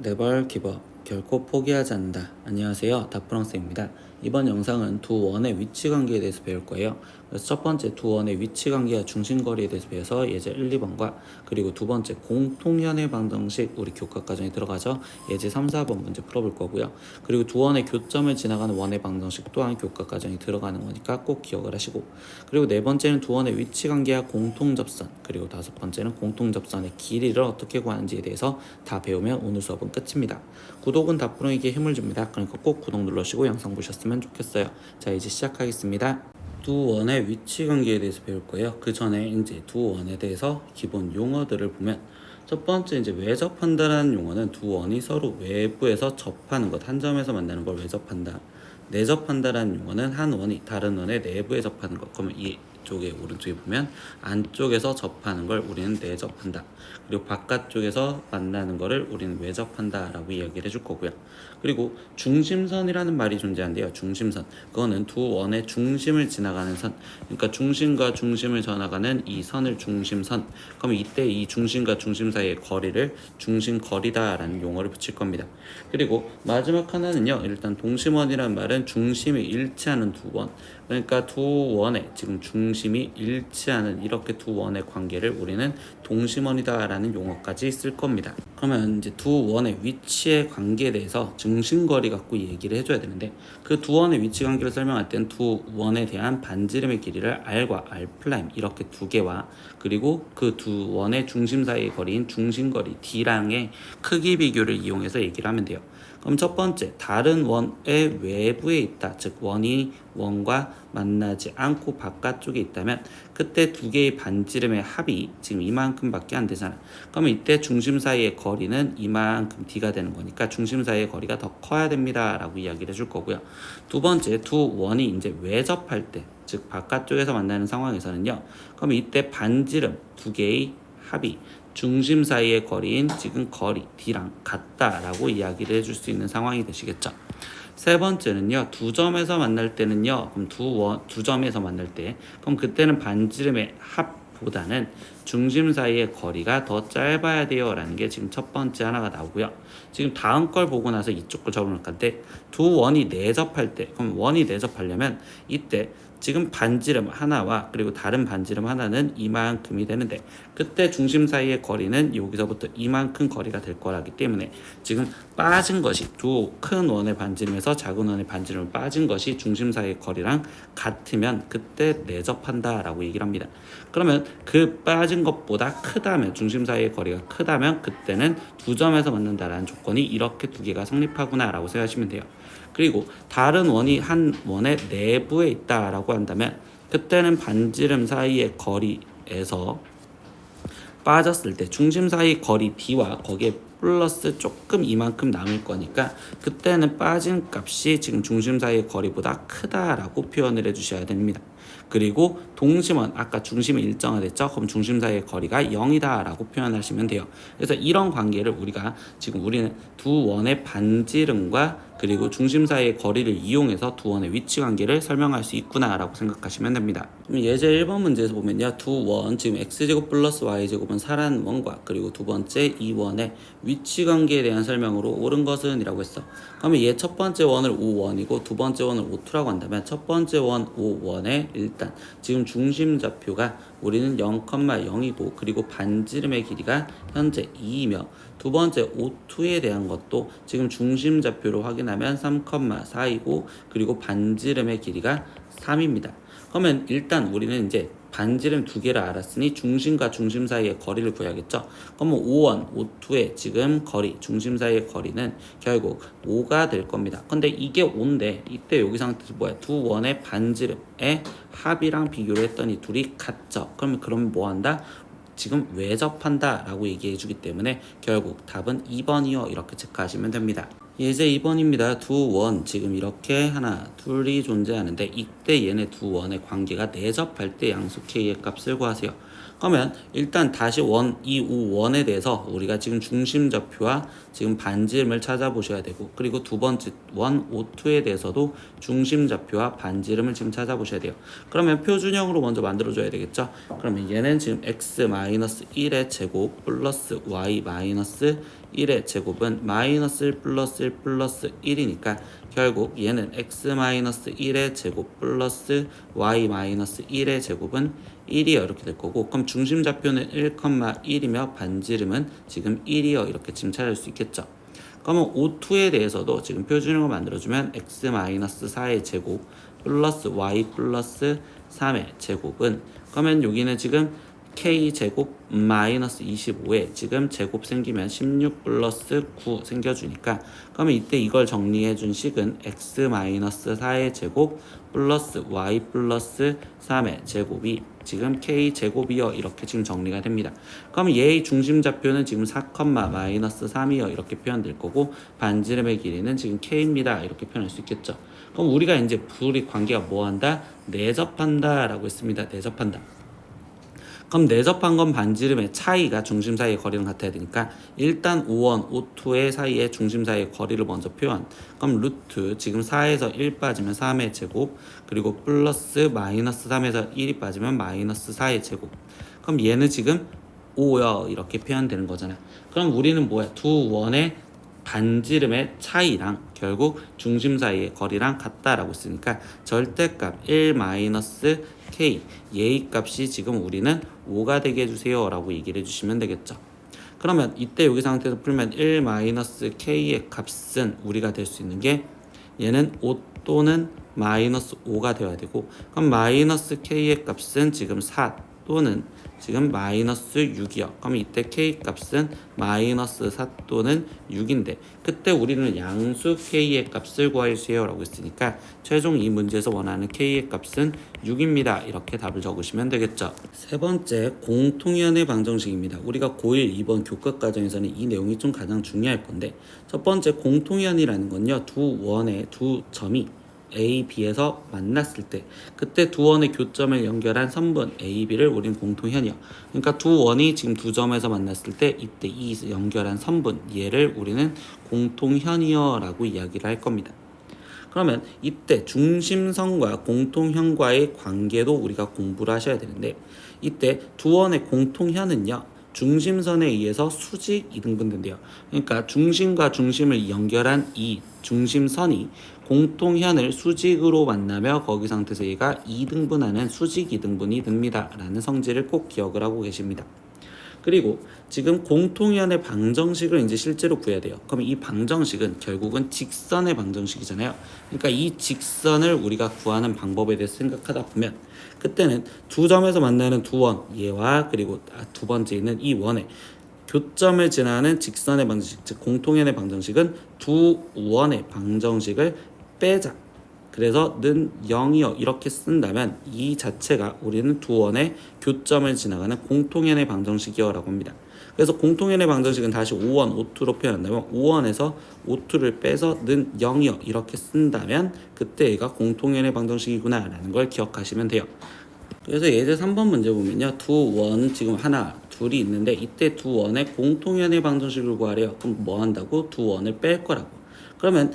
네벌 기버 결코 포기하지 않는다. 안녕하세요, 다프랑스입니다. 이번 영상은 두 원의 위치 관계에 대해서 배울 거예요. 그래서 첫 번째 두 원의 위치 관계와 중심거리에 대해서 배워서 예제 1, 2번과 그리고 두 번째 공통현의 방정식 우리 교과 과정에 들어가죠. 예제 3, 4번 문제 풀어볼 거고요. 그리고 두 원의 교점을 지나가는 원의 방정식 또한 교과 과정에 들어가는 거니까 꼭 기억을 하시고, 그리고 네 번째는 두 원의 위치 관계와 공통접선, 그리고 다섯 번째는 공통접선의 길이를 어떻게 구하는지에 대해서 다 배우면 오늘 수업은 끝입니다. 구독은 다프로에게 힘을 줍니다. 그러니까 꼭 구독 눌러주시고 영상 보셨으면 좋겠어요. 자, 이제 시작하겠습니다. 두 원의 위치 관계에 대해서 배울 거예요. 그 전에 이제 두 원에 대해서 기본 용어들을 보면, 첫 번째 이제 외접한다라는 용어는 두 원이 서로 외부에서 접하는 것, 한 점에서 만나는 걸 외접한다. 내접한다라는 용어는 한 원이 다른 원의 내부에 접하는 것. 그러면 이쪽에 오른쪽에 보면 안쪽에서 접하는 걸 우리는 내접한다. 그리고 바깥쪽에서 만나는 거를 우리는 외접한다 라고 이야기를 해줄 거고요. 그리고 중심선이라는 말이 존재한대요. 중심선, 그거는 두 원의 중심을 지나가는 선, 그러니까 중심과 중심을 지나가는 이 선을 중심선. 그럼 이때 이 중심과 중심 사이의 거리를 중심거리다 라는 용어를 붙일 겁니다. 그리고 마지막 하나는요, 일단 동심원이라는 말은 중심이 일치하는 두 원, 그러니까 두 원의 지금 중심이 일치하는 이렇게 두 원의 관계를 우리는 동심원이다 라는 용어까지 쓸 겁니다. 그러면 이제 두 원의 위치의 관계에 대해서 중심거리 갖고 얘기를 해줘야 되는데, 그 두 원의 위치 관계를 설명할 때는 두 원에 대한 반지름의 길이를 R과 R' 이렇게 두 개와, 그리고 그 두 원의 중심 사이의 거리인 중심거리 D랑의 크기 비교를 이용해서 얘기를 하면 돼요. 그럼 첫 번째, 다른 원의 외부에 있다, 즉 원이 원과 만나지 않고 바깥쪽에 있다면 그때 두 개의 반지름의 합이 지금 이만큼 밖에 안 되잖아. 그러면 이때 중심 사이의 거리는 이만큼 D가 되는 거니까 중심 사이의 거리가 더 커야 됩니다 라고 이야기를 해줄 거고요. 두 번째, 두 원이 이제 외접할 때, 즉 바깥쪽에서 만나는 상황에서는요, 그럼 이때 반지름 두 개의 합이 중심 사이의 거리인 지금 거리 D랑 같다라고 이야기를 해줄 수 있는 상황이 되시겠죠. 세 번째는요, 두 점에서 만날 때는요, 그럼 두 점에서 만날 때, 그럼 그때는 반지름의 합보다는 중심 사이의 거리가 더 짧아야 돼요 라는 게 지금 첫 번째 하나가 나오고요. 지금 다음 걸 보고 나서 이쪽 걸 적을 건데, 두 원이 내접할 때, 그럼 원이 내접하려면 이때 지금 반지름 하나와 그리고 다른 반지름 하나는 이만큼이 되는데, 그때 중심 사이의 거리는 여기서부터 이만큼 거리가 될 거라기 때문에 지금 빠진 것이, 두 큰 원의 반지름에서 작은 원의 반지름을 빠진 것이 중심 사이의 거리랑 같으면 그때 내접한다 라고 얘기를 합니다. 그러면 그 빠진 것보다 크다면, 중심 사이의 거리가 크다면 그때는 두 점에서 만난다라는 조건이 이렇게 두 개가 성립하구나 라고 생각하시면 돼요. 그리고 다른 원이 한 원의 내부에 있다라고 한다면 그때는 반지름 사이의 거리에서 빠졌을 때 중심 사이 거리 D와 거기에 플러스 조금 이만큼 남을 거니까 그때는 빠진 값이 지금 중심 사이의 거리보다 크다라고 표현을 해주셔야 됩니다. 그리고 동심원, 아까 중심이 일정화됐죠? 그럼 중심 사이의 거리가 0이다 라고 표현하시면 돼요. 그래서 이런 관계를 우리는 두 원의 반지름과 그리고 중심 사이의 거리를 이용해서 두 원의 위치 관계를 설명할 수 있구나 라고 생각하시면 됩니다. 그럼 예제 1번 문제에서 보면요, 두 원, 지금 x제곱 플러스 y제곱은 살아있는 원과 그리고 두 번째 이 원의 위치 관계에 대한 설명으로 옳은 것은 이라고 했어. 그러면 얘 첫 번째 원을 5원이고 두 번째 원을 5,2라고 한다면 첫 번째 원 5원에 일단 지금 중심 좌표가 우리는 0,0이고 그리고 반지름의 길이가 현재 2이며 두 번째 O2에 대한 것도 지금 중심 좌표로 확인하면 3,4이고 그리고 반지름의 길이가 3입니다. 그러면 일단 우리는 이제 반지름 두 개를 알았으니 중심과 중심 사이의 거리를 구해야겠죠. 그러면 5원, O2의 지금 거리, 중심 사이의 거리는 결국 5가 될 겁니다. 근데 이게 5인데 이때 여기 상태에서 뭐야? 두 원의 반지름의 합이랑 비교를 했더니 둘이 같죠. 그러면 뭐 한다? 지금 외접한다 라고 얘기해 주기 때문에 결국 답은 2번이요 이렇게 체크하시면 됩니다. 예제 2번입니다. 두 원, 지금 이렇게 하나, 둘이 존재하는데 이때 얘네 두 원의 관계가 내접할 때 양수 K의 값을 구하세요. 그러면 일단 다시 이 원에 대해서 우리가 지금 중심좌표와 지금 반지름을 찾아보셔야 되고, 그리고 두 번째 원 O2에 대해서도 중심좌표와 반지름을 지금 찾아보셔야 돼요. 그러면 표준형으로 먼저 만들어줘야 되겠죠. 그러면 얘는 지금 x-1의 제곱 플러스 y-1의 제곱은 마이너스 1 플러스 1 플러스 1이니까 결국 얘는 x-1의 제곱 플러스 y-1의 제곱은 1이요 이렇게 될 거고, 그럼 중심좌표는 1,1이며 반지름은 지금 1이요 이렇게 지금 찾을 수 있겠죠. 그러면 O2에 대해서도 지금 표준형을 만들어주면 x-4의 제곱 플러스 y 플러스 3의 제곱은, 그러면 여기는 지금 k제곱 마이너스 25에 지금 제곱 생기면 16 플러스 9 생겨주니까, 그러면 이때 이걸 정리해준 식은 x-4의 제곱 플러스 y 플러스 3의 제곱이 지금 k제곱이요 이렇게 지금 정리가 됩니다. 그러면 얘의 중심좌표는 지금 4, 마이너스 3이요 이렇게 표현될 거고, 반지름의 길이는 지금 k입니다 이렇게 표현할 수 있겠죠. 그럼 우리가 이제 둘이 관계가 뭐한다? 내접한다 라고 했습니다. 내접한다. 그럼 내접한 건 반지름의 차이가 중심 사이의 거리랑 같아야 되니까 일단 O1, O2의 사이의 중심 사이의 거리를 먼저 표현. 그럼 루트 지금 4에서 1 빠지면 3의 제곱, 그리고 플러스 마이너스 3에서 1이 빠지면 마이너스 4의 제곱. 그럼 얘는 지금 5요 이렇게 표현되는 거잖아. 그럼 우리는 뭐야? 두 원의 반지름의 차이랑 결국 중심 사이의 거리랑 같다라고 했으니까 절대값 1-k 얘의 값이 지금 우리는 5가 되게 해주세요 라고 얘기를 해주시면 되겠죠. 그러면 이때 여기 상태에서 풀면 1-k의 값은 우리가 될 수 있는 게 얘는 5 또는 마이너스 5가 되어야 되고, 그럼 마이너스 k의 값은 지금 4 또는 지금 마이너스 6이요. 그럼 이때 k 값은 마이너스 4 또는 6인데 그때 우리는 양수 k의 값을 구하세요 라고 했으니까 최종 이 문제에서 원하는 k의 값은 6입니다. 이렇게 답을 적으시면 되겠죠. 세 번째, 공통연의 방정식입니다. 우리가 고1 2번 교과 과정에서는 이 내용이 좀 가장 중요할 건데, 첫 번째 공통연이라는 건요, 두 원의 두 점이 A, B에서 만났을 때 그때 두 원의 교점을 연결한 선분 A, B를 우린 공통현이요. 그러니까 두 원이 지금 두 점에서 만났을 때 이때 이 연결한 선분 얘를 우리는 공통현이요 라고 이야기를 할 겁니다. 그러면 이때 중심선과 공통현과의 관계도 우리가 공부를 하셔야 되는데, 이때 두 원의 공통현은요 중심선에 의해서 수직 이등분된대요. 그러니까 중심과 중심을 연결한 이 중심선이 공통현을 수직으로 만나며 거기 상태에서 얘가 이등분하는 수직 이등분이 됩니다 라는 성질을 꼭 기억을 하고 계십니다. 그리고 지금 공통현의 방정식을 이제 실제로 구해야 돼요. 그럼 이 방정식은 결국은 직선의 방정식이잖아요. 그러니까 이 직선을 우리가 구하는 방법에 대해서 생각하다 보면 그때는 두 점에서 만나는 두 원, 얘와 그리고 두 번째 있는 이 원의 교점을 지나는 직선의 방정식, 즉 공통현의 방정식은 두 원의 방정식을 빼자. 그래서 는 0이요 이렇게 쓴다면 이 자체가 우리는 두 원의 교점을 지나가는 공통현의 방정식이요 라고 합니다. 그래서 공통현의 방정식은 다시 5원, 5투로 표현한다면 5원에서 5투를 빼서 는 0이요 이렇게 쓴다면 그때 얘가 공통현의 방정식이구나 라는 걸 기억하시면 돼요. 그래서 예제 3번 문제 보면요, 두 원 지금 하나 둘이 있는데 이때 두 원의 공통현의 방정식을 구하래요. 그럼 뭐 한다고? 두 원을 뺄 거라고. 그러면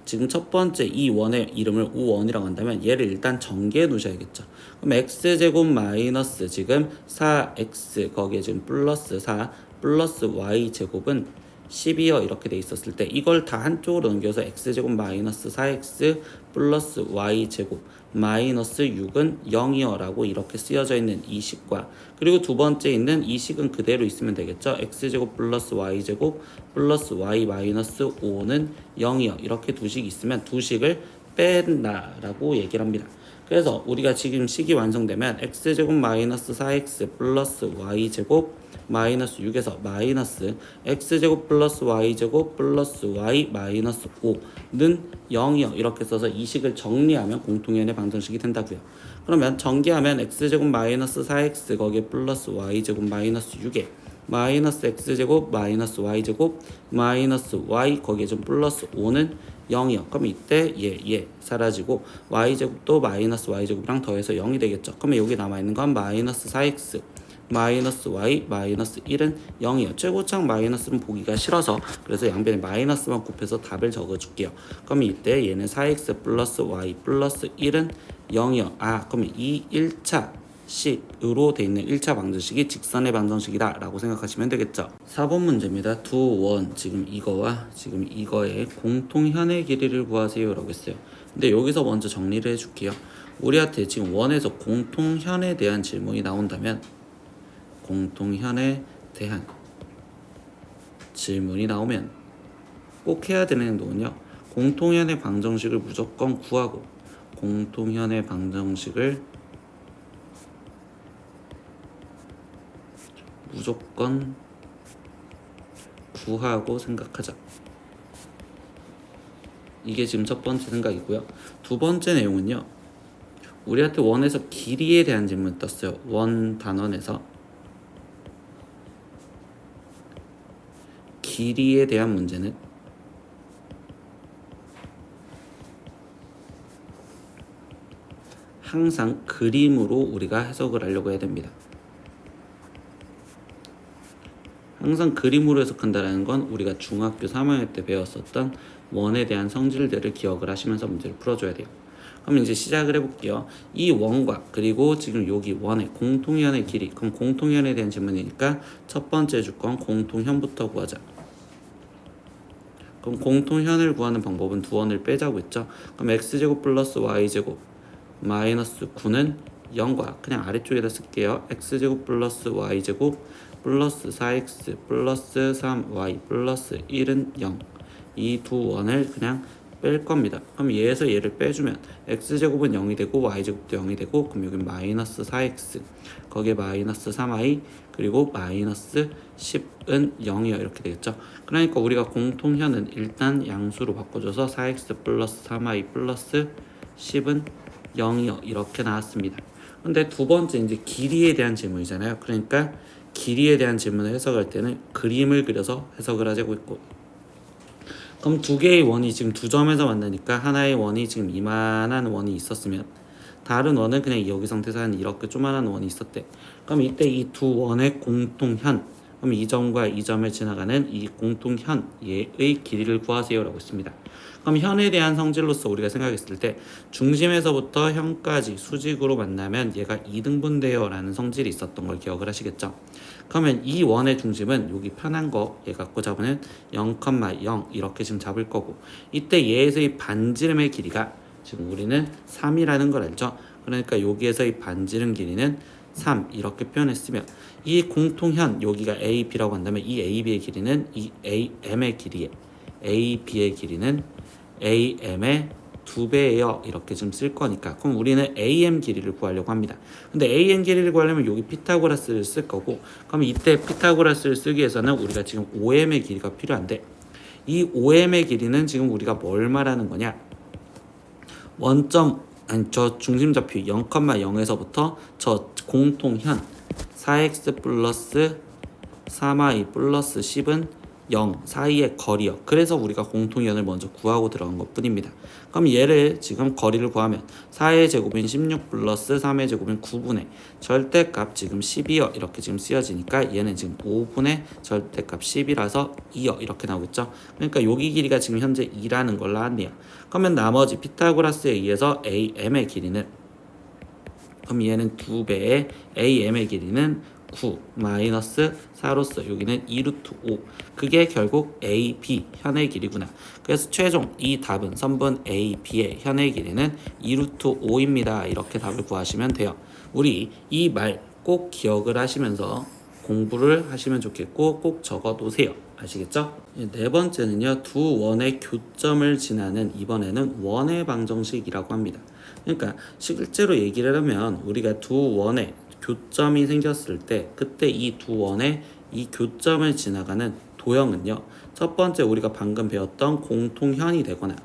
지금 첫 번째 이 원의 이름을 5원이라고 한다면 얘를 일단 전개해 놓으셔야겠죠. 그럼 x제곱 마이너스 지금 4x 거기에 지금 플러스 4 플러스 y제곱은 12요 이렇게 돼 있었을 때 이걸 다 한쪽으로 넘겨서 x제곱 마이너스 4x 플러스 y제곱 마이너스 6은 0이요 라고 이렇게 쓰여져 있는 이 식과, 그리고 두 번째 있는 이 식은 그대로 있으면 되겠죠. x제곱 플러스 y제곱 플러스 y 마이너스 5는 0이요 이렇게 두 식이 있으면 두 식을 뺀다 라고 얘기를 합니다. 그래서 우리가 지금 식이 완성되면 x제곱 마이너스 4x 플러스 y제곱 마이너스 6에서 마이너스 x제곱 플러스 y제곱 플러스 y 마이너스 5는 0이요 이렇게 써서 이 식을 정리하면 공통현의 방정식이 된다고요. 그러면 전개하면 x제곱 마이너스 4x 거기에 플러스 y제곱 마이너스 6에 마이너스 x제곱 마이너스 y제곱 마이너스 y 거기에 좀 플러스 5는 0이요. 그럼 이때 얘 사라지고 y제곱도 마이너스 y제곱이랑 더해서 0이 되겠죠. 그러면 여기 남아있는 건 마이너스 4x 마이너스 y 마이너스 1은 0이요. 최고창 마이너스는 보기가 싫어서 그래서 양변에 마이너스만 곱해서 답을 적어줄게요. 그럼 이때 얘는 4x 플러스 y 플러스 1은 0이요. 그러면 이 1차 식으로 돼 있는 1차 방정식이 직선의 방정식이다 라고 생각하시면 되겠죠. 4번 문제입니다. 두 원, 지금 이거와 지금 이거의 공통현의 길이를 구하세요 라고 했어요. 근데 여기서 먼저 정리를 해줄게요. 우리한테 지금 원에서 공통현에 대한 질문이 나온다면 공통현에 대한 질문이 나오면 꼭 해야 되는 행동은요, 공통현의 방정식을 무조건 구하고 공통현의 방정식을 무조건 구하고 생각하자. 이게 지금 첫 번째 생각이고요. 두 번째 내용은요, 우리한테 원에서 길이에 대한 질문 떴어요. 원 단원에서 길이에 대한 문제는 항상 그림으로 우리가 해석을 하려고 해야 됩니다. 항상 그림으로 해석한다는 건 우리가 중학교 3학년 때 배웠었던 원에 대한 성질들을 기억을 하시면서 문제를 풀어줘야 돼요. 그럼 이제 시작을 해볼게요. 이 원과 그리고 지금 여기 원의 공통현의 길이, 그럼 공통현에 대한 질문이니까 첫 번째 주건 공통현부터 구하자. 그럼 공통현을 구하는 방법은 두 원을 빼자고 했죠. 그럼 x제곱 플러스 y제곱 마이너스 9는 0과 그냥 아래쪽에다 쓸게요. x제곱 플러스 y제곱 플러스 4x 플러스 3y 플러스 1은 0. 이 두 원을 그냥 뺄 겁니다. 그럼 얘에서 얘를 빼주면 x제곱은 0이 되고 y제곱도 0이 되고, 그럼 여기 마이너스 4x 거기에 마이너스 3y 그리고 마이너스 10은 0이요. 이렇게 되겠죠. 그러니까 우리가 공통현은 일단 양수로 바꿔줘서 4x 플러스 3y 플러스 10은 0이요. 이렇게 나왔습니다. 근데 두 번째 이제 길이에 대한 질문이잖아요. 그러니까 길이에 대한 질문을 해석할 때는 그림을 그려서 해석을 하자고 했고, 그럼 두 개의 원이 지금 두 점에서 만나니까 하나의 원이 지금 이만한 원이 있었으면 다른 원은 그냥 여기 상태에서 한 이렇게 조만한 원이 있었대. 그럼 이때 이 두 원의 공통현, 그럼 이 점과 이 점을 지나가는 이 공통현 얘의 길이를 구하세요 라고 했습니다. 그럼 현에 대한 성질로서 우리가 생각했을 때 중심에서부터 현까지 수직으로 만나면 얘가 2등분돼요 라는 성질이 있었던 걸 기억을 하시겠죠. 그러면 이 원의 중심은 여기 편한 거 얘 갖고 잡으면 0,0 이렇게 지금 잡을 거고, 이때 얘에서의 반지름의 길이가 지금 우리는 3이라는 걸 알죠. 그러니까 여기에서의 반지름 길이는 3 이렇게 표현했으면 이 공통현 여기가 AB라고 한다면 이 AB의 길이는 이 AM의 길이에 AB의 길이는 AM의 2배예요. 이렇게 좀 쓸 거니까. 그럼 우리는 AM 길이를 구하려고 합니다. 근데 AM 길이를 구하려면 여기 피타고라스를 쓸 거고, 그럼 이때 피타고라스를 쓰기 위해서는 우리가 지금 OM의 길이가 필요한데, 이 OM의 길이는 지금 우리가 뭘 말하는 거냐? 저 중심좌표 0,0에서부터 저 공통현 4x 플러스 3y 플러스 10은 0 사이의 거리요. 그래서 우리가 공통현을 먼저 구하고 들어간 것 뿐입니다. 그럼 얘를 지금 거리를 구하면 4의 제곱인 16 플러스 3의 제곱인 9분의 절대값 지금 10이요. 이렇게 지금 쓰여지니까 얘는 지금 5분의 절대값 10이라서 2요. 이렇게 나오겠죠. 그러니까 여기 길이가 지금 현재 2라는 걸 나왔네요. 그러면 나머지 피타고라스에 의해서 AM의 길이는, 그럼 얘는 2배의 AM의 길이는 9 마이너스 4로서 여기는 2루트 5, 그게 결국 AB 현의 길이구나. 그래서 최종 이 답은 선분 AB의 현의 길이는 2루트 5입니다. 이렇게 답을 구하시면 돼요. 우리 이 말 꼭 기억을 하시면서 공부를 하시면 좋겠고 꼭 적어두세요. 아시겠죠? 네 번째는요, 두 원의 교점을 지나는, 이번에는 원의 방정식이라고 합니다. 그러니까 실제로 얘기를 하면 우리가 두 원의 교점이 생겼을 때 그때 이 두 원의 이 교점을 지나가는 도형은요, 첫 번째 우리가 방금 배웠던 공통현이 되거나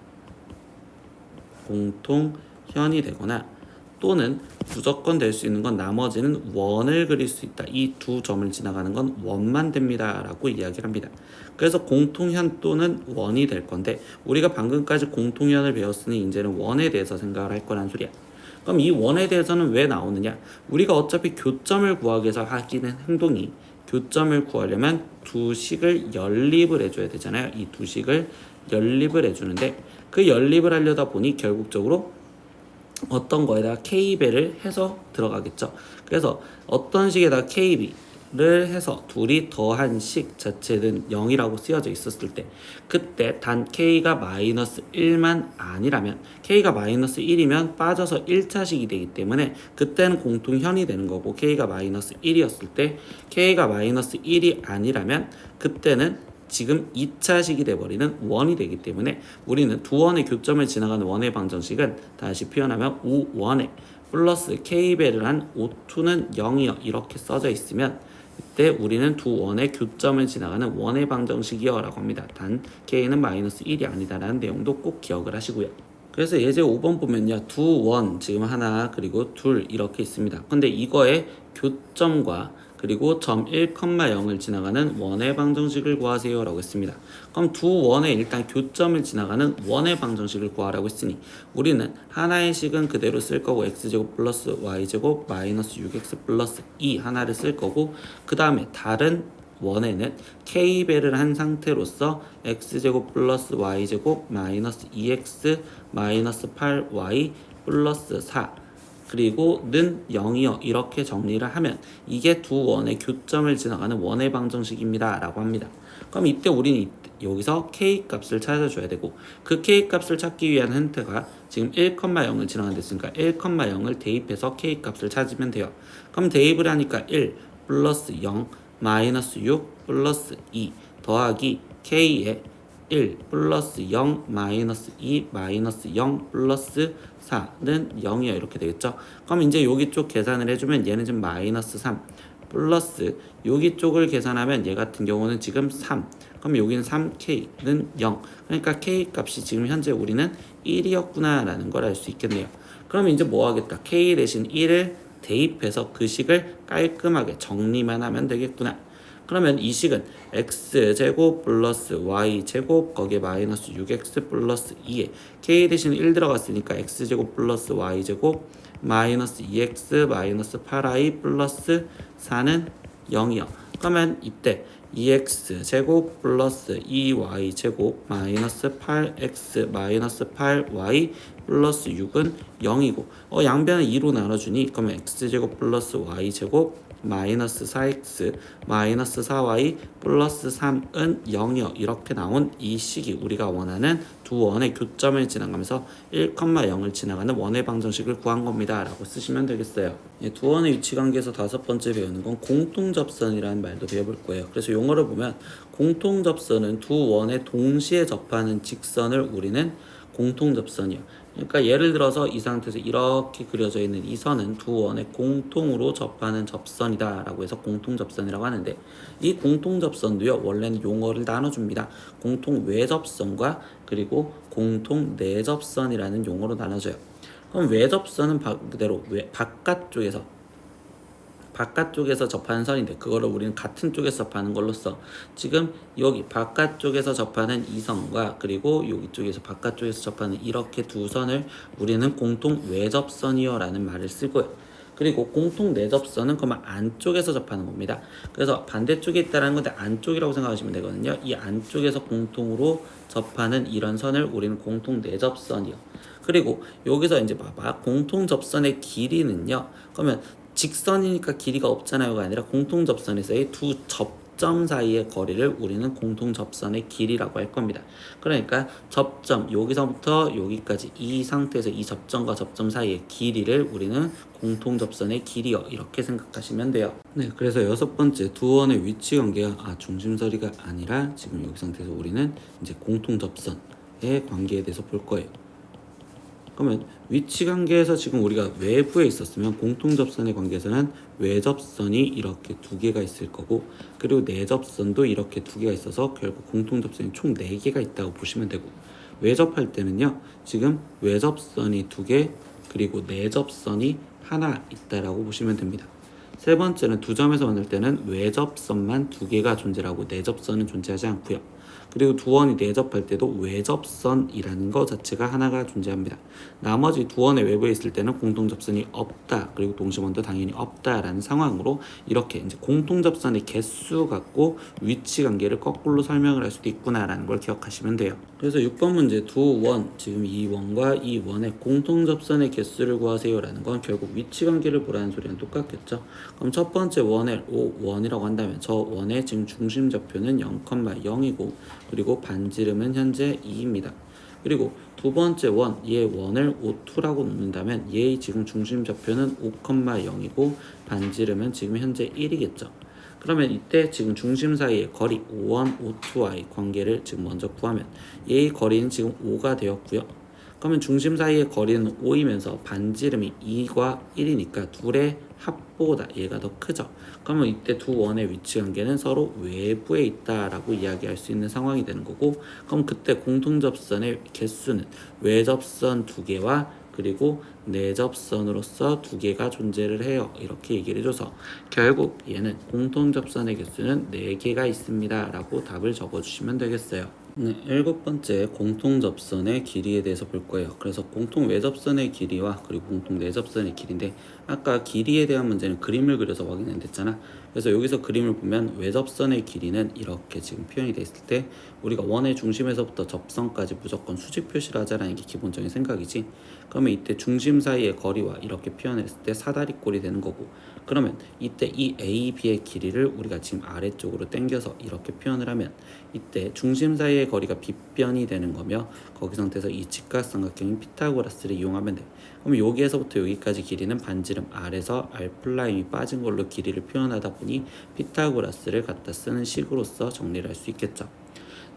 또는 무조건 될 수 있는 건 나머지는 원을 그릴 수 있다. 이 두 점을 지나가는 건 원만 됩니다 라고 이야기를 합니다. 그래서 공통현 또는 원이 될 건데, 우리가 방금까지 공통현을 배웠으니 이제는 원에 대해서 생각을 할 거란 소리야. 그럼 이 원에 대해서는 왜 나오느냐? 우리가 어차피 교점을 구하기 위해서 하기는 행동이 교점을 구하려면 두 식을 연립을 해줘야 되잖아요. 이 두 식을 연립을 해주는데 그 연립을 하려다 보니 결국적으로 어떤 거에다가 k배를 해서 들어가겠죠. 그래서 어떤 식에다가 kb를 해서 둘이 더한 식 자체는 0이라고 쓰여져 있었을 때 그때 단 k가 마이너스 1만 아니라면 k가 마이너스 1이면 빠져서 1차식이 되기 때문에 그때는 공통현이 되는 거고 k가 마이너스 1이었을 때 k가 마이너스 1이 아니라면 그때는 지금 2차식이 돼버리는 원이 되기 때문에 우리는 두 원의 교점을 지나가는 원의 방정식은 다시 표현하면 O1에 플러스 K배를 한 O2는 0이요 이렇게 써져 있으면 그때 우리는 두 원의 교점을 지나가는 원의 방정식이요 라고 합니다. 단 K는 마이너스 1이 아니다라는 내용도 꼭 기억을 하시고요. 그래서 예제 5번 보면요. 두 원 지금 하나 그리고 둘 이렇게 있습니다. 근데 이거의 교점과 그리고 점 1,0을 지나가는 원의 방정식을 구하세요 라고 했습니다. 그럼 두 원의 일단 교점을 지나가는 원의 방정식을 구하라고 했으니 우리는 하나의 식은 그대로 쓸 거고 x제곱 플러스 y제곱 마이너스 6x 플러스 2 하나를 쓸 거고 그 다음에 다른 원에는 k배를 한 상태로서 x제곱 플러스 y제곱 마이너스 2x 마이너스 8y 플러스 4 그리고 는 0이요 이렇게 정리를 하면 이게 두 원의 교점을 지나가는 원의 방정식입니다 라고 합니다. 그럼 이때 우리는 여기서 k 값을 찾아줘야 되고 그 k 값을 찾기 위한 힌트가 지금 1,0을 지나간다 했으니까 1,0을 대입해서 k 값을 찾으면 돼요. 그럼 대입을 하니까 1 플러스 0 마이너스 6 플러스 2 더하기 k에 1 플러스 0 마이너스 2 마이너스 0 플러스 4는 0이요 이렇게 되겠죠. 그럼 이제 여기 쪽 계산을 해주면 얘는 지금 마이너스 3 플러스 여기 쪽을 계산하면 얘 같은 경우는 지금 3 그럼 여기는 3k는 0 그러니까 k 값이 지금 현재 우리는 1이었구나 라는 걸 알 수 있겠네요. 그럼 이제 뭐 하겠다 k 대신 1을 대입해서 그 식을 깔끔하게 정리만 하면 되겠구나. 그러면 이 식은 x제곱 플러스 y제곱 거기에 마이너스 6x 플러스 2에 k 대신 1 들어갔으니까 x제곱 플러스 y제곱 마이너스 2x 마이너스 8y 플러스 4는 0이요. 그러면 이때 2x제곱 플러스 2y제곱 마이너스 8x 마이너스 8y 플러스 6은 0이고 양변을 2로 나눠주니 그러면 x제곱 플러스 y제곱 마이너스 4x 마이너스 4y 플러스 3은 0이요 이렇게 나온 이 식이 우리가 원하는 두 원의 교점을 지나가면서 1,0을 지나가는 원의 방정식을 구한 겁니다 라고 쓰시면 되겠어요. 두 원의 위치관계에서 다섯 번째 배우는 건 공통접선이라는 말도 배워볼 거예요. 그래서 용어를 보면 공통접선은 두 원에 동시에 접하는 직선을 우리는 공통접선이요. 그러니까 예를 들어서 이 상태에서 이렇게 그려져 있는 이 선은 두 원의 공통으로 접하는 접선이다 라고 해서 공통접선이라고 하는데 이 공통접선도요 원래는 용어를 나눠줍니다. 공통외접선과 그리고 공통내접선이라는 용어로 나눠져요. 그럼 외접선은 그대로 바깥쪽에서 접하는 선인데 그거를 우리는 같은 쪽에서 접하는 걸로써 지금 여기 바깥쪽에서 접하는 이 선과 그리고 여기 쪽에서 바깥쪽에서 접하는 이렇게 두 선을 우리는 공통 외접선이요 라는 말을 쓰고요. 그리고 공통 내접선은 그만 안쪽에서 접하는 겁니다. 그래서 반대쪽에 있다는 건데 안쪽이라고 생각하시면 되거든요. 이 안쪽에서 공통으로 접하는 이런 선을 우리는 공통 내접선이요. 그리고 여기서 이제 봐봐. 공통 접선의 길이는요. 그러면 직선이니까 길이가 없잖아요가 아니라 공통접선에서의 두 접점 사이의 거리를 우리는 공통접선의 길이라고 할 겁니다. 그러니까 접점 여기서부터 여기까지 이 상태에서 이 접점과 접점 사이의 길이를 우리는 공통접선의 길이요 이렇게 생각하시면 돼요. 네, 그래서 여섯 번째 두 원의 위치관계가 중심서리가 아니라 지금 여기 상태에서 우리는 이제 공통접선의 관계에 대해서 볼 거예요. 그러면 위치관계에서 지금 우리가 외부에 있었으면 공통접선의 관계에서는 외접선이 이렇게 두 개가 있을 거고 그리고 내접선도 이렇게 두 개가 있어서 결국 공통접선이 총 4개가 있다고 보시면 되고 외접할 때는요 지금 외접선이 2개 그리고 내접선이 하나 있다라고 보시면 됩니다. 세 번째는 두 점에서 만날 때는 외접선만 2개가 존재하고 내접선은 존재하지 않고요. 그리고 두 원이 내접할 때도 외접선이라는 것 자체가 하나가 존재합니다. 나머지 두 원의 외부에 있을 때는 공통접선이 없다. 그리고 동심원도 당연히 없다라는 상황으로 이렇게 이제 공통접선의 개수 갖고 위치 관계를 거꾸로 설명을 할 수도 있구나라는 걸 기억하시면 돼요. 그래서 6번 문제 두 원, 지금 이 원과 이 원의 공통접선의 개수를 구하세요라는 건 결국 위치 관계를 보라는 소리랑 똑같겠죠. 그럼 첫 번째 원을 5원이라고 한다면 저 원의 지금 중심 좌표는 0,0이고 그리고 반지름은 현재 2입니다. 그리고 두 번째 원, 얘 원을 O2라고 놓는다면 얘의 지금 중심 좌표는 5,0이고 반지름은 지금 현재 1이겠죠. 그러면 이때 지금 중심 사이의 거리 O1, O2와의 관계를 지금 먼저 구하면 얘의 거리는 지금 5가 되었고요. 그러면 중심 사이의 거리는 5이면서 반지름이 2과 1이니까 둘의 합보다 얘가 더 크죠. 그러면 이때 두 원의 위치 관계는 서로 외부에 있다라고 이야기할 수 있는 상황이 되는 거고, 그럼 그때 공통접선의 개수는 외접선 2개와 그리고 내접선으로서 2개가 존재를 해요. 이렇게 얘기를 해줘서 결국 얘는 공통접선의 개수는 4개가 있습니다 라고 답을 적어주시면 되겠어요. 네, 7번째 공통접선의 길이에 대해서 볼 거예요. 그래서 공통 외접선의 길이와 그리고 공통 내접선의 길인데 아까 길이에 대한 문제는 그림을 그려서 확인이 됐잖아. 그래서 여기서 그림을 보면 외접선의 길이는 이렇게 지금 표현이 돼 있을 때 우리가 원의 중심에서부터 접선까지 무조건 수직 표시를 하자라는 게 기본적인 생각이지. 그러면 이때 중심 사이의 거리와 이렇게 표현했을 때 사다리꼴이 되는 거고, 그러면 이때 이 A, B의 길이를 우리가 지금 아래쪽으로 당겨서 이렇게 표현을 하면 이때 중심 사이의 거리가 빗변이 되는 거며 거기 상태에서 이 직각삼각형인 피타고라스를 이용하면 돼. 그럼 여기에서부터 여기까지 길이는 반지름 R에서 R'이 빠진 걸로 길이를 표현하다 보니 피타고라스를 갖다 쓰는 식으로서 정리를 할 수 있겠죠.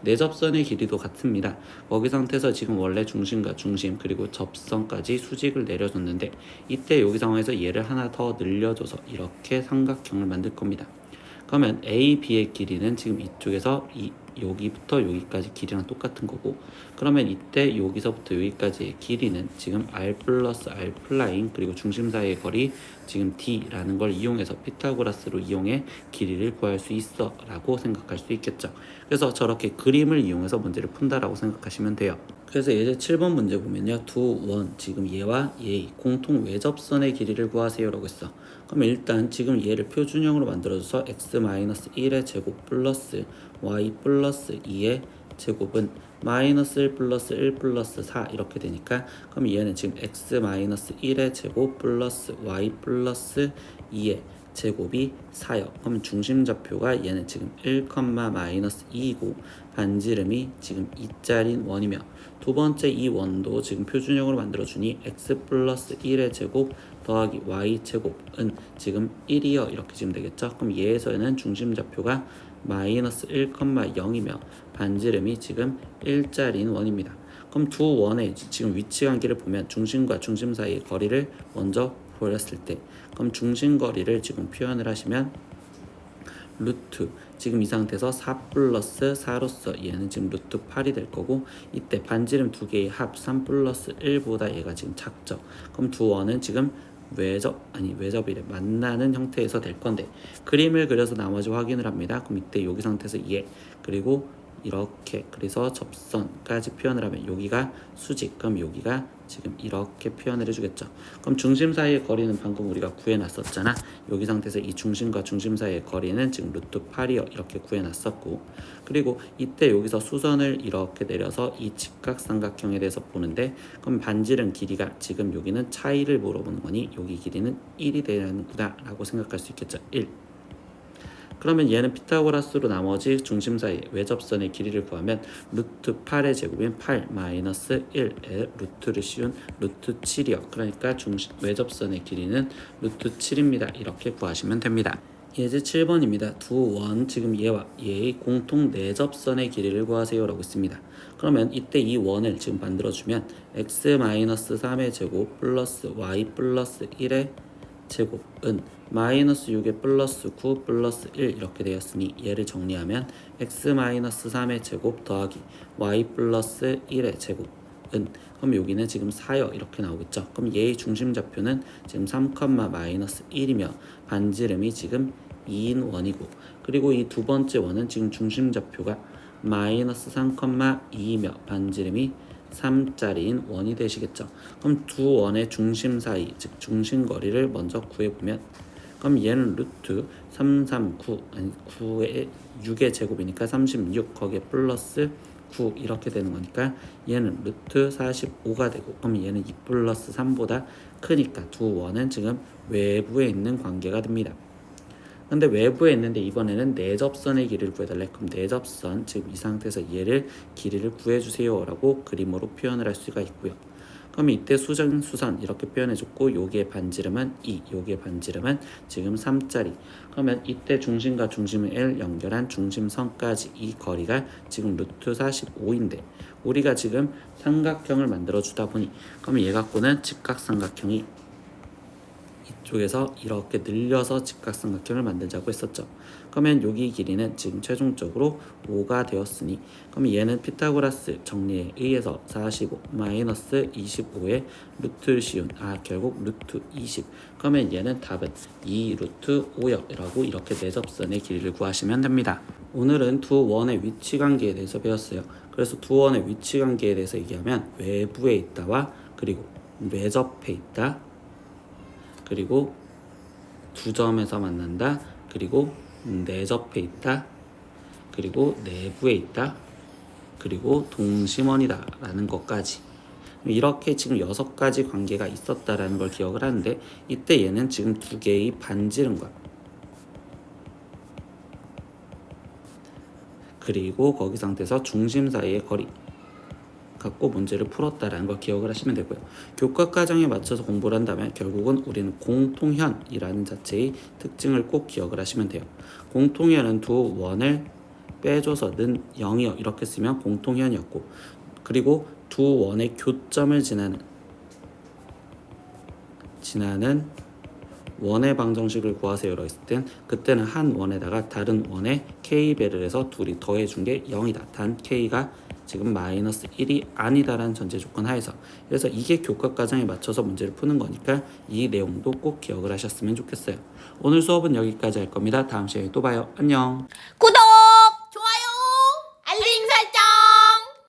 내접선의 길이도 같습니다. 거기 상태에서 지금 원래 중심과 중심 그리고 접선까지 수직을 내려줬는데 이때 여기 상황에서 얘를 하나 더 늘려줘서 이렇게 삼각형을 만들 겁니다. 그러면 A, B의 길이는 지금 이쪽에서 여기부터 여기까지 길이랑 똑같은 거고, 그러면 이때 여기서부터 여기까지의 길이는 지금 R 플러스 R 플라임 그리고 중심 사이의 거리 지금 D라는 걸 이용해서 피타고라스로 이용해 길이를 구할 수 있어 라고 생각할 수 있겠죠. 그래서 저렇게 그림을 이용해서 문제를 푼다라고 생각하시면 돼요. 그래서 예제 7번 문제 보면요, 두 원, 지금 얘와 얘의 공통 외접선의 길이를 구하세요 라고 했어. 그럼 일단 지금 얘를 표준형으로 만들어줘서 x-1의 제곱 플러스 y 플러스 2의 제곱은 마이너스 1 플러스 1 플러스 4 이렇게 되니까, 그럼 얘는 지금 x-1의 제곱 플러스 y 플러스 2의 제곱이 4요. 그럼 중심 좌표가 얘는 지금 1, 마이너스 2이고 반지름이 지금 2짜리인 원이며 두 번째 이 원도 지금 표준형으로 만들어주니 x 플러스 1의 제곱 더하기 y 제곱은 지금 1이요. 이렇게 지금 되겠죠. 그럼 얘에서는 중심 좌표가 마이너스 1,0이며 반지름이 지금 1짜리인 원입니다. 그럼 두 원의 지금 위치 관계를 보면 중심과 중심 사이의 거리를 먼저 보였을 때, 그럼 중심 거리를 지금 표현을 하시면 루트, 지금 이 상태에서 4 플러스 4로서 얘는 지금 루트 8이 될 거고, 이때 반지름 두 개의 합 3 플러스 1보다 얘가 지금 작죠. 그럼 두 원은 지금 외접이래 만나는 형태에서 될 건데, 그림을 그려서 나머지 확인을 합니다. 그럼 이때 여기 상태에서 얘 그리고 이렇게 그래서 접선까지 표현을 하면 여기가 수직, 그럼 여기가 지금 이렇게 표현을 해주겠죠. 그럼 중심 사이의 거리는 방금 우리가 구해놨었잖아. 여기 상태에서 이 중심과 중심 사이의 거리는 지금 루트 8이요. 이렇게 구해놨었고, 그리고 이때 여기서 수선을 이렇게 내려서 이 직각삼각형에 대해서 보는데, 그럼 반지름 길이가 지금 여기는 차이를 물어보는 거니 여기 길이는 1이 되는구나 라고 생각할 수 있겠죠. 1. 그러면 얘는 피타고라스로 나머지 중심 사이 외접선의 길이를 구하면 루트 8의 제곱인 8 마이너스 1의 루트를 씌운 루트 7이요. 그러니까 외접선의 길이는 루트 7입니다. 이렇게 구하시면 됩니다. 예제 7번입니다. 두 원, 지금 얘와 얘의 공통 내접선의 길이를 구하세요 라고 있습니다. 그러면 이때 이 원을 지금 만들어주면 x-3의 제곱 플러스 y 플러스 1의 제곱은 마이너스 6의 플러스 9 플러스 1 이렇게 되었으니 얘를 정리하면 x-3의 제곱 더하기 y 플러스 1의 제곱은, 그럼 여기는 지금 4요 이렇게 나오겠죠. 그럼 얘의 중심 좌표는 지금 3, 마이너스 1이며 반지름이 지금 2인 원이고, 그리고 이 두 번째 원은 지금 중심 좌표가 마이너스 3,2며 반지름이 3짜리인 원이 되시겠죠. 그럼 두 원의 중심 사이, 즉 중심거리를 먼저 구해보면, 그럼 얘는 루트 339, 아니 9의 6의 제곱이니까 36, 거기에 플러스 9 이렇게 되는 거니까 얘는 루트 45가 되고, 그럼 얘는 2 플러스 3보다 크니까 두 원은 지금 외부에 있는 관계가 됩니다. 근데 외부에 있는데 이번에는 내접선의 길이를 구해달래. 그럼 내접선, 지금 이 상태에서 얘를 길이를 구해주세요 라고 그림으로 표현을 할 수가 있고요. 그럼 이때 수선 이렇게 표현해줬고, 요게 반지름은 2, 요게 반지름은 지금 3짜리. 그러면 이때 중심과 중심을 연결한 중심선까지 이 거리가 지금 루트 45인데, 우리가 지금 삼각형을 만들어 주다 보니, 그러면 얘 갖고는 직각삼각형이 이쪽에서 이렇게 늘려서 직각삼각형을 만들자고 했었죠. 그러면 여기 길이는 지금 최종적으로 5가 되었으니, 그러면 얘는 피타고라스 정리에 의해서 45 마이너스 25의 루트를 씌운 결국 루트 20. 그러면 얘는 답은 2 루트 5였라고 이렇게 내접선의 길이를 구하시면 됩니다. 오늘은 두 원의 위치 관계에 대해서 배웠어요. 그래서 두 원의 위치 관계에 대해서 얘기하면 외부에 있다와 그리고 내접해 있다, 그리고 두 점에서 만난다, 그리고 내접해 있다, 그리고 내부에 있다, 그리고 동심원이다 라는 것까지, 이렇게 지금 6가지 관계가 있었다라는 걸 기억을 하는데, 이때 얘는 지금 두 개의 반지름과 그리고 거기 상태에서 중심 사이의 거리 갖고 문제를 풀었다라는 걸 기억을 하시면 되고요. 교과 과정에 맞춰서 공부를 한다면 결국은 우리는 공통현이라는 자체의 특징을 꼭 기억을 하시면 돼요. 공통현은 두 원을 빼줘서 는 0이요 이렇게 쓰면 공통현이었고, 그리고 두 원의 교점을 지나는 원의 방정식을 구하세요라고 했을 땐, 그때는 한 원에다가 다른 원에 k배를 해서 둘이 더해준 게 0이다. 단 k가 지금 마이너스 1이 아니다라는 전제 조건 하에서, 그래서 이게 교과 과정에 맞춰서 문제를 푸는 거니까 이 내용도 꼭 기억을 하셨으면 좋겠어요. 오늘 수업은 여기까지 할 겁니다. 다음 시간에 또 봐요. 안녕. 구독!